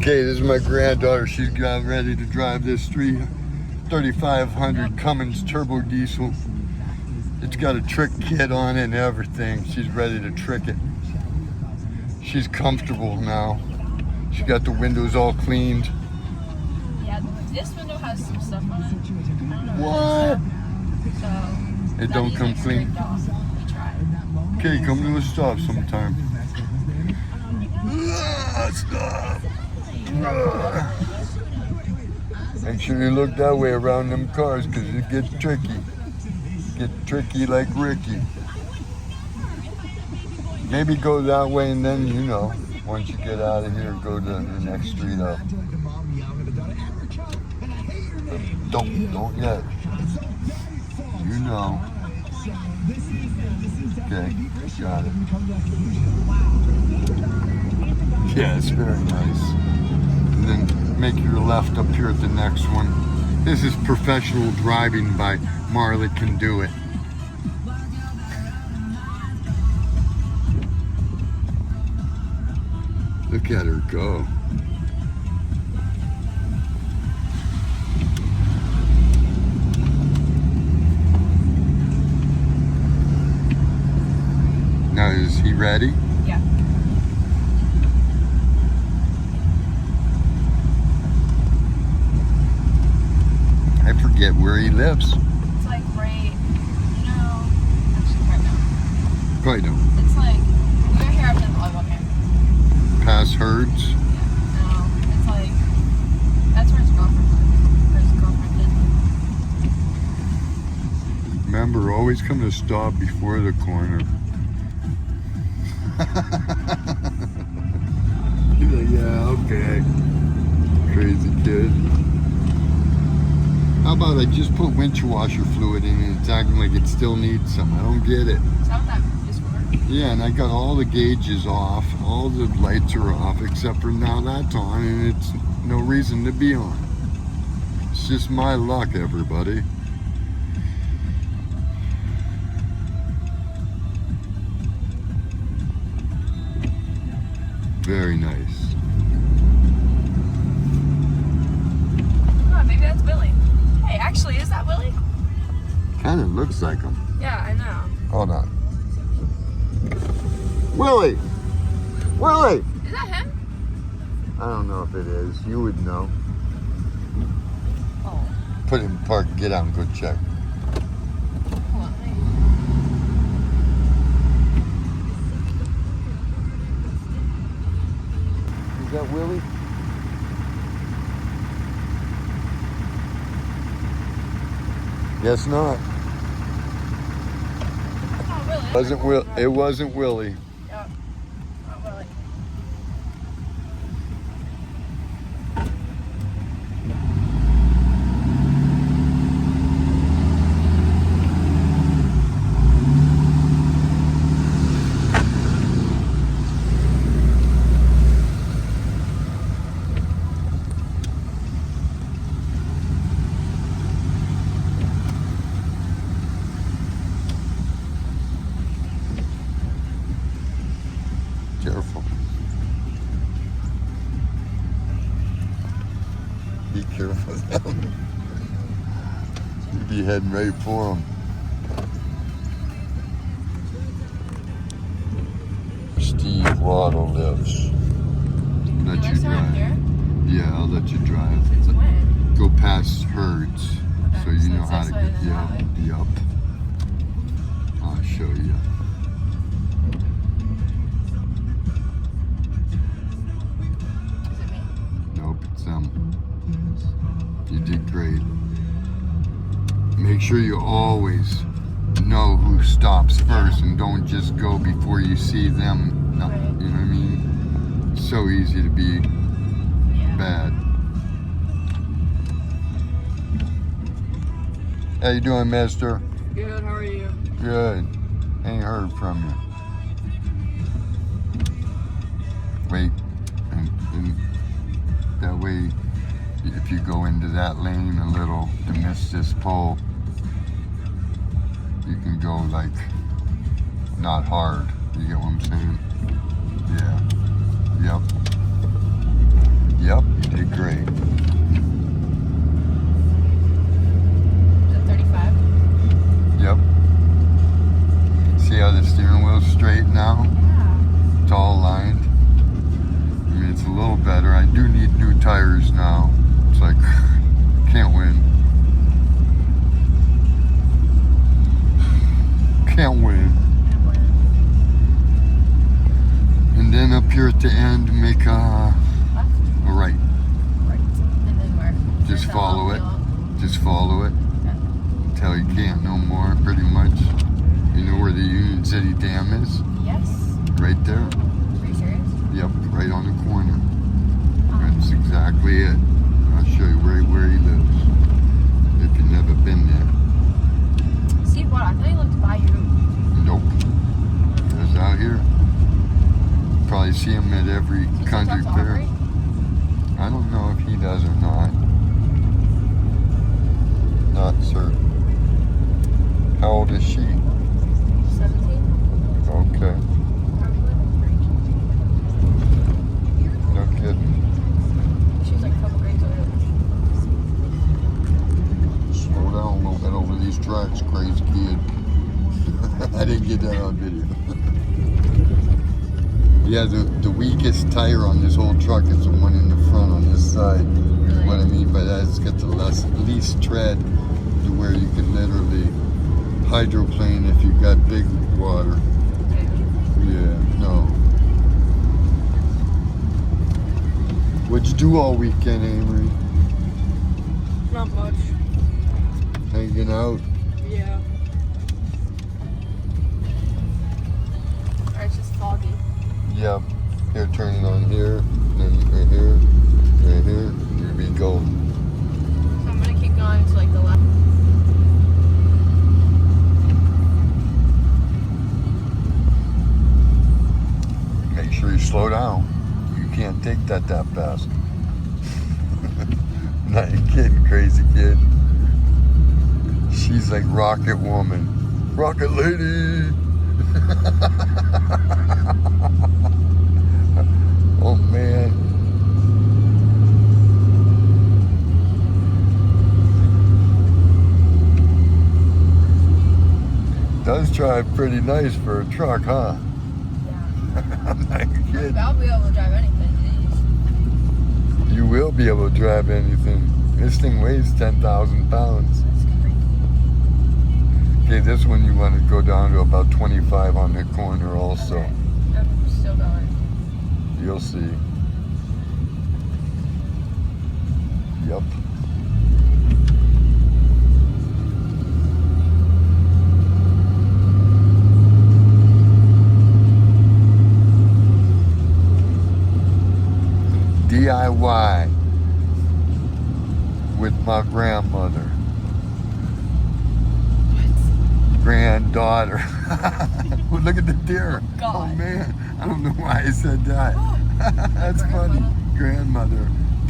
Okay, this is my granddaughter. She's got ready to drive this 3500 Cummins turbo diesel. It's got a trick kit on it and everything. She's ready to trick it. She's comfortable now. She got the windows all cleaned. Yeah, this window has some stuff on it. What? So it don't come clean? We tried. Okay, come to a stop sometime. Stop. Make sure you look that way around them cars because it gets tricky. Get tricky like Ricky. Maybe go that way and then, you know, once you get out of here, go to the next street up. Don't yet. You know. Okay, got it. Yeah, it's very nice. And then make your left up here at the next one. This is professional driving by Marley Can Do It. Look at her go. Now, is he ready? Yeah. I forget where he lives. It's like right, actually Probably don't. It's like, you're here after the volleyball game. Past Herds. Yeah, no, it's like, that's where his girlfriend lives. Where his girlfriend did. Remember, always come to stop before the corner. He's like, yeah, okay. Crazy kid. How about I just put windshield washer fluid in and it's acting like it still needs some? I don't get it. Is that what that is for? Yeah, and I got all the gauges off. All the lights are off except for now that's on and it's no reason to be on. It's just my luck, everybody. Very nice. Oh, maybe that's Willy. Hey, actually, is that Willy? Kind of looks like him. Yeah, I know. Hold on. Willy! Willy! Is that him? I don't know if it is. You would know. Oh. Put it in park, get out and go check. Hold on. Is that Willy? Guess not. Oh, Willy. It wasn't Willy. Yep. Not Willy. Careful. Be careful of them. You'd be heading right for them. Steve Waddle lives. Let you drive. Here? Yeah, I'll let you drive. Since when? Go past Herds, Okay, so you so know it's how this to way get and then that way? Yup. I'll show you. Is it me? Nope, it's them. You did great. Make sure you always know who stops first and don't just go before you see them. No, Right. you know what I mean? It's so easy to be Yeah. bad. How you doing, mister? Good, how are you? Good. Ain't heard from you. Wait, and that way, if you go into that lane a little to miss this pole, you can go like not hard. You get what I'm saying? Yeah. Yep. Yep, you did great. Is it 35? Yep. See how the steering wheel's straight now? Yeah. It's all aligned. I mean, it's a little better. I do need new tires now. It's like, can't win. Can't win. And then up here at the end, make a right. Right. And then where? Just follow it. Just follow it. Till you can't no more, pretty much. You know where the Union City Dam is? Yes. Right there. Are you serious? Yep, right on the corner. That's exactly it. I'll show you where he lives. If you've never been there. See what? I thought he lived by you. Nope. He's out here. Probably see him at every country fair. I don't know if he does or not. Not certain. How old is she? 17? Okay. No kidding. She's like a couple grades older. Slow down a little bit over these tracks, crazy kid. I didn't get that on video. Yeah, the weakest tire on this whole truck is the one in the front on this side. Really? What I mean by that is it's got the least tread to where you can literally hydroplane if you've got big water. Yeah, no. What'd you do all weekend, Amory? Not much. Hanging out? Yeah. Or it's just foggy. Yep. Here, turn it on here, then right here, right here. Here we go. So I'm gonna keep going to like the left. Make sure you slow down. You can't take that fast. Not you kidding, crazy kid. She's like Rocket Woman. Rocket Lady! Oh man. Does drive pretty nice for a truck, huh? Yeah. I'm not kidding. I'll be able to drive anything. You will be able to drive anything. This thing weighs 10,000 pounds. That's crazy. Okay, this one you want to go down to about 25 on the corner also. Okay. I'm still going. You'll see. Yep. DIY with my grandmother. What? Granddaughter. Oh, look at the deer. Oh, God. Oh man, I don't know why I said that. That's funny. Grandmother.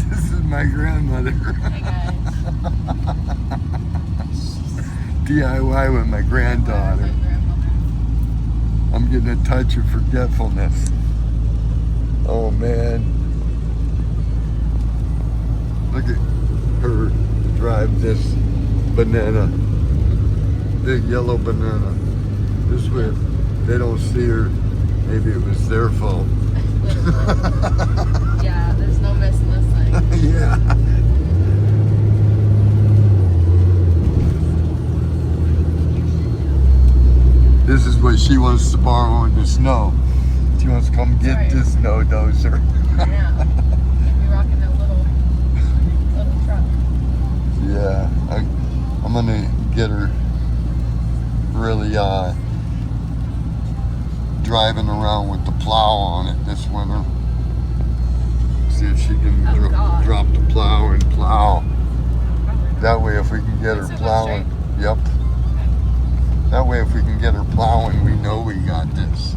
This is my grandmother. Hey guys. DIY with my granddaughter. I'm getting a touch of forgetfulness. Oh man. Look at her drive this banana. Big yellow banana. This way, if they don't see her, maybe it was their fault. Yeah, there's no missing this thing. Yeah. This is what she wants to borrow in the snow. She wants to come get this snow dozer. Yeah. Be rocking that little truck. Yeah, I'm gonna get her really driving around with the plow on it this winter. See if she can drop the plow and plow. That way if we can get her plowing, yep. That way if we can get her plowing, we know we got this.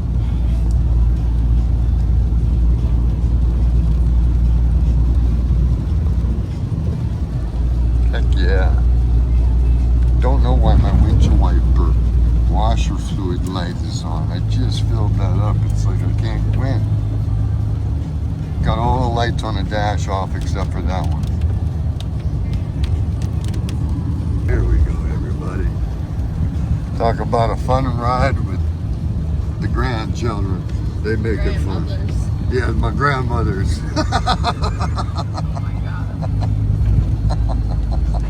Heck yeah. Don't know why my windshield wiper washer fluid light is on. I just filled that up. It's like I can't win. Got all the lights lights on the dash off except for that one. Here we go, everybody. Talk about a fun ride with the grandchildren. They make it fun. Yeah, my grandmothers. Oh my god. I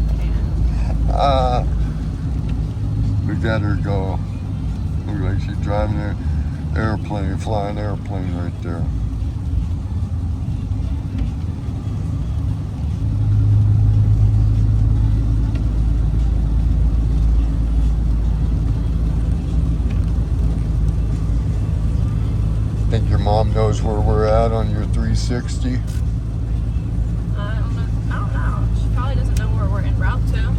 can't. Look at her go. Look like she's driving an airplane, flying airplane right there. Think your mom knows where we're at on your 360? I don't know. She probably doesn't know where we're en route to.